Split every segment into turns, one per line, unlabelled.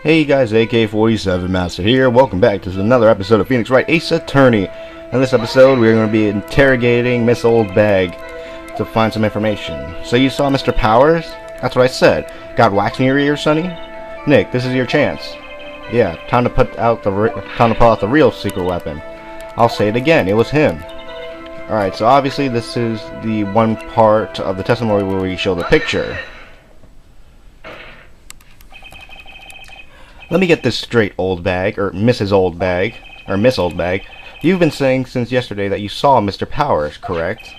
Hey guys, AK-47 Master here. Welcome back to another episode of Phoenix Wright Ace Attorney. In this episode, we're going to be interrogating Miss Old Bag to find some information. So you saw Mr. Powers? That's what I said. Got wax in your ears, Sonny? Nick, this is your chance. Yeah, time to pull out the real secret weapon. I'll say it again. It was him. Alright, so obviously this is the one part of the testimony where we show the picture. Let me get this straight, Old Bag, or Mrs. Old Bag, or Miss Old Bag. You've been saying since yesterday that you saw Mr. Powers, correct?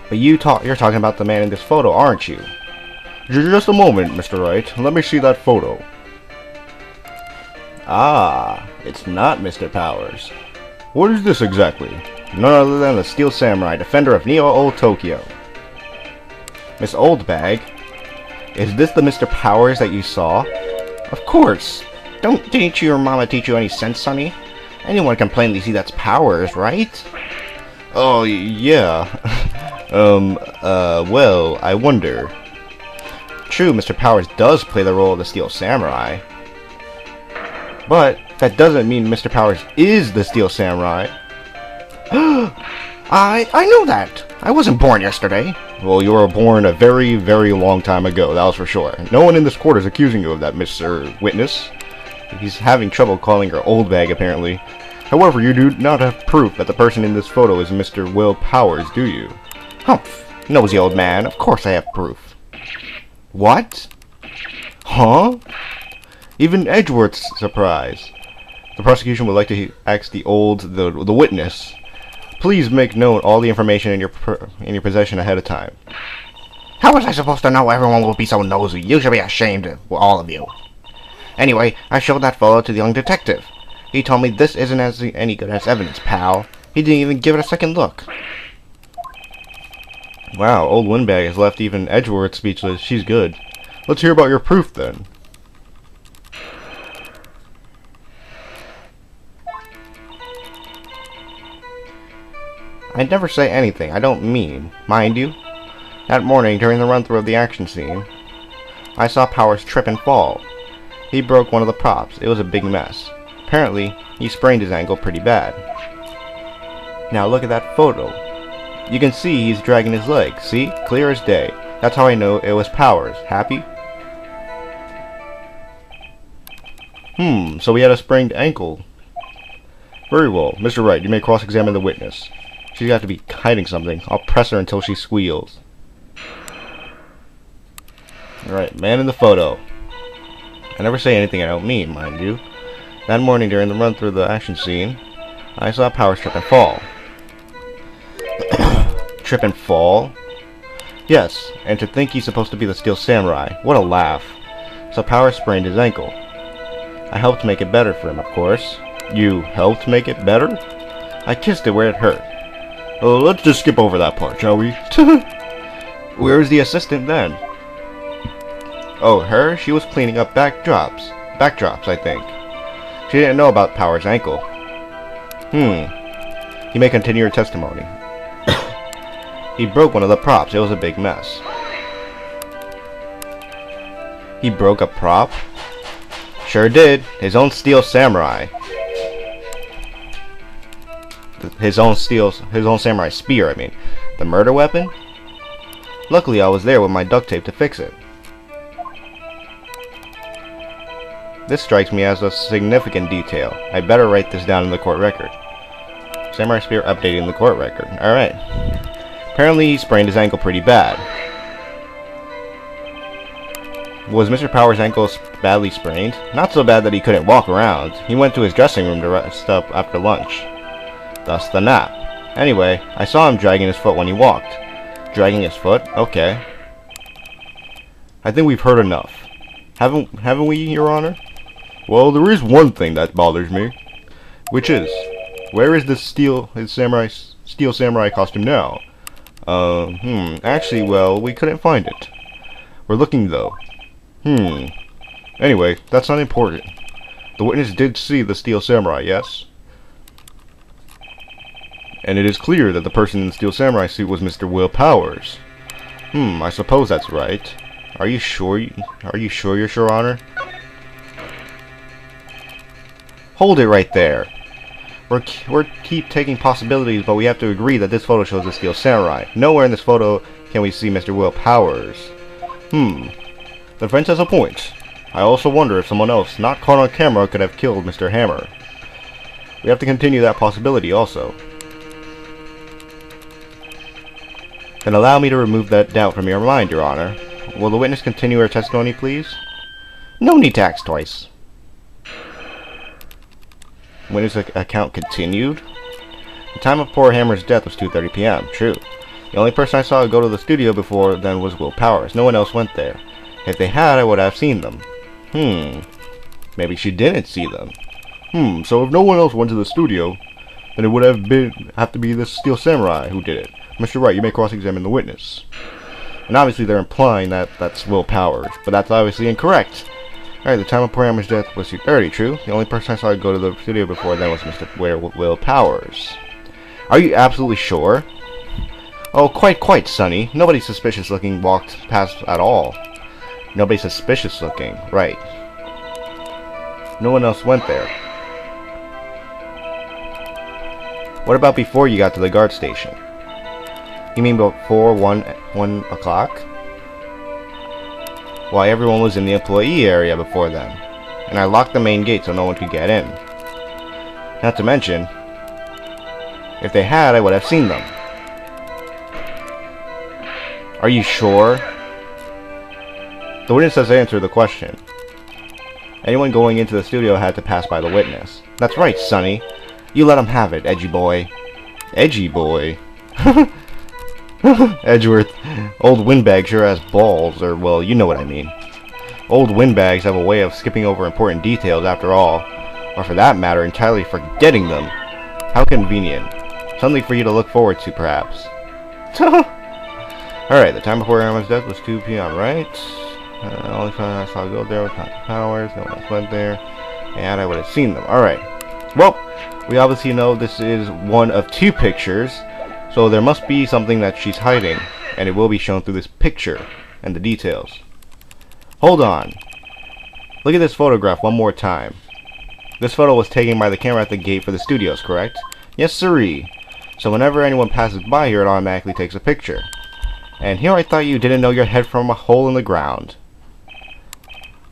But you're talking about the man in this photo, aren't you? Just a moment, Mr. Wright. Let me see that photo. Ah, it's not Mr. Powers. What is this exactly? None other than the Steel Samurai, defender of Neo Old Tokyo. Miss Old Bag, is this the Mr. Powers that you saw? Of course. Didn't your mama teach you any sense, Sonny? Anyone can plainly see that's Powers, right? Oh, yeah. Well, I wonder. True, Mr. Powers does play the role of the Steel Samurai. But that doesn't mean Mr. Powers is the Steel Samurai. I know that. I wasn't born yesterday. Well, you were born a very, very long time ago, that was for sure. No one in this court is accusing you of that, Mr. Witness. He's having trouble calling her Old Bag, apparently. However, you do not have proof that the person in this photo is Mr. Will Powers, do you? Humph! Nosy old man, of course I have proof. What? Huh? Even Edgeworth's surprised. The prosecution would like to ask the witness. Please make note all the information in your possession ahead of time. How was I supposed to know everyone will be so nosy? You should be ashamed of all of you. Anyway, I showed that photo to the young detective. He told me this isn't any good as evidence, pal. He didn't even give it a second look. Wow, old Windbag has left even Edgeworth speechless. She's good. Let's hear about your proof then. I'd never say anything I don't mean, mind you. That morning, during the run-through of the action scene, I saw Powers trip and fall. He broke one of the props. It was a big mess. Apparently, he sprained his ankle pretty bad. Now look at that photo. You can see he's dragging his leg. See? Clear as day. That's how I know it was Powers. Happy? So he had a sprained ankle. Very well. Mr. Wright, you may cross-examine the witness. She's got to be hiding something. I'll press her until she squeals. Alright, man in the photo. I never say anything I don't mean, mind you. That morning during the run through the action scene, I saw Powers trip and fall. Trip and fall? Yes, and to think he's supposed to be the Steel Samurai. What a laugh. So Powers sprained his ankle. I helped make it better for him, of course. You helped make it better? I kissed it where it hurt. Let's just skip over that part, shall we? Where's the assistant then? Oh, her? She was cleaning up backdrops. Backdrops, I think. She didn't know about Powers' ankle. You may continue your testimony. He broke one of the props. It was a big mess. He broke a prop? Sure did. His own Steel Samurai. His own samurai spear, I mean. The murder weapon? Luckily, I was there with my duct tape to fix it. This strikes me as a significant detail. I better write this down in the court record. Samurai spear updating the court record. Alright. Apparently, he sprained his ankle pretty bad. Was Mr. Powers' ankle badly sprained? Not so bad that he couldn't walk around. He went to his dressing room to rest up after lunch. Thus the nap. Anyway, I saw him dragging his foot when he walked. Dragging his foot? Okay. I think we've heard enough. Haven't we, Your Honor? Well, there is one thing that bothers me. Which is, where is the Steel Samurai costume now? Actually, well, we couldn't find it. We're looking, though. Anyway, that's not important. The witness did see the Steel Samurai, yes? And it is clear that the person in the Steel Samurai suit was Mr. Will Powers. I suppose that's right. Are you sure, Your Honor? Hold it right there. We're keep taking possibilities, but we have to agree that this photo shows the Steel Samurai. Nowhere in this photo can we see Mr. Will Powers. The friend has a point. I also wonder if someone else, not caught on camera, could have killed Mr. Hammer. We have to continue that possibility also. Then allow me to remove that doubt from your mind, Your Honor. Will the witness continue her testimony, please? No need to ask twice. Witness account continued. The time of poor Hammer's death was 2:30 p.m. True. The only person I saw go to the studio before then was Will Powers. No one else went there. If they had, I would have seen them. Maybe she didn't see them. So if no one else went to the studio, then it would have to be the Steel Samurai who did it. Mr. Wright, you may cross-examine the witness. And obviously they're implying that that's Will Powers, but that's obviously incorrect. Alright, the time of poor Hammer's death was 2:30, true. The only person I saw go to the studio before then was Mr. Will Powers. Are you absolutely sure? Oh, quite, Sonny. Nobody suspicious looking walked past at all. Nobody suspicious looking, right. No one else went there. What about before you got to the guard station? You mean before 1 o'clock? Why, everyone was in the employee area before then. And I locked the main gate so no one could get in. Not to mention, if they had, I would have seen them. Are you sure? The witness has answered the question. Anyone going into the studio had to pass by the witness. That's right, Sonny. You let him have it, edgy boy. Edgy boy? Edgeworth. Old windbag sure has balls, or, well, you know what I mean. Old windbags have a way of skipping over important details after all, or for that matter, entirely forgetting them. How convenient. Something for you to look forward to, perhaps. Alright, the time before Hammer's death was 2 p.m., right? Only time I saw go there was Powers, no one else went there, and I would have seen them. Alright. Well, we obviously know this is one of 2 pictures, so there must be something that she's hiding, and it will be shown through this picture and the details. Hold on. Look at this photograph one more time. This photo was taken by the camera at the gate for the studios, correct? Yes, sirree. So whenever anyone passes by here, it automatically takes a picture. And here I thought you didn't know your head from a hole in the ground.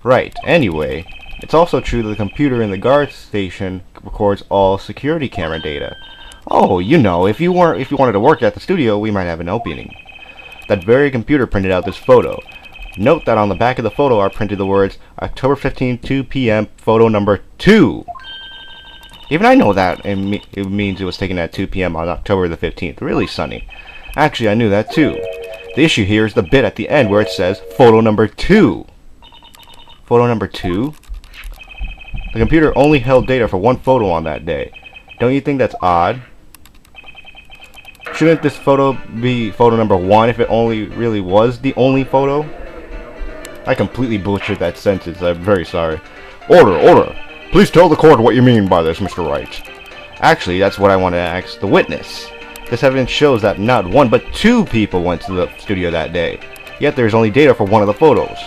Right. Anyway, it's also true that the computer in the guard station records all security camera data. Oh, you know, if you wanted to work at the studio, we might have an opening. That very computer printed out this photo. Note that on the back of the photo are printed the words October 15, 2 p.m. photo number 2. Even I know that it means it was taken at 2 p.m. on October the 15th. Really, Sonny. Actually, I knew that too. The issue here is the bit at the end where it says photo number 2. Photo number 2? The computer only held data for 1 photo on that day. Don't you think that's odd? Shouldn't this photo be photo number 1 if it only really was the only photo? I completely butchered that sentence. I'm very sorry. Order! Please tell the court what you mean by this, Mr. Wright. Actually, that's what I want to ask the witness. This evidence shows that not 1 but 2 people went to the studio that day. Yet there is only data for 1 of the photos.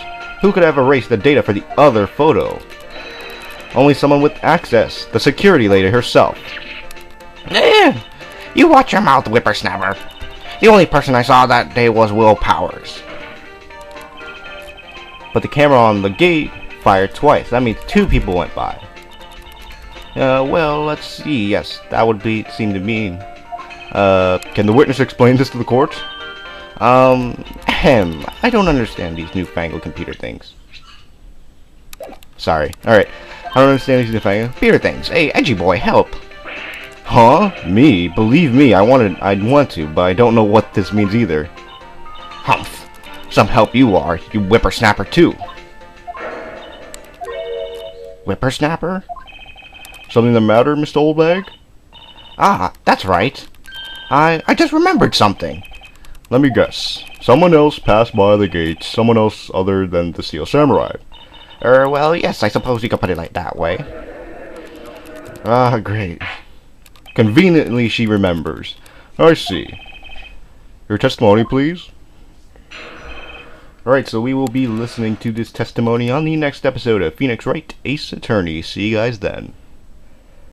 Who could have erased the data for the other photo? Only someone with access. The security lady herself.
You watch your mouth, whippersnapper. The only person I saw that day was Will Powers.
But the camera on the gate fired twice. That means 2 people went by. Well, let's see. Yes, that would seem to mean. Can the witness explain this to the court? I don't understand these newfangled computer things. Sorry. Alright. I don't understand these newfangled computer things. Hey, edgy boy, help. Huh? Me? Believe me, I'd want to, but I don't know what this means either.
Humph. Some help you are, you whippersnapper too.
Whippersnapper? Something the matter, Mr. Oldbag?
Ah, that's right. I just remembered something.
Let me guess. Someone else passed by the gate. Someone else other than the Steel Samurai.
Well, yes, I suppose you could put it like that way.
Ah, great. Conveniently, she remembers. I see. Your testimony, please. Alright, so we will be listening to this testimony on the next episode of Phoenix Wright, Ace Attorney. See you guys then.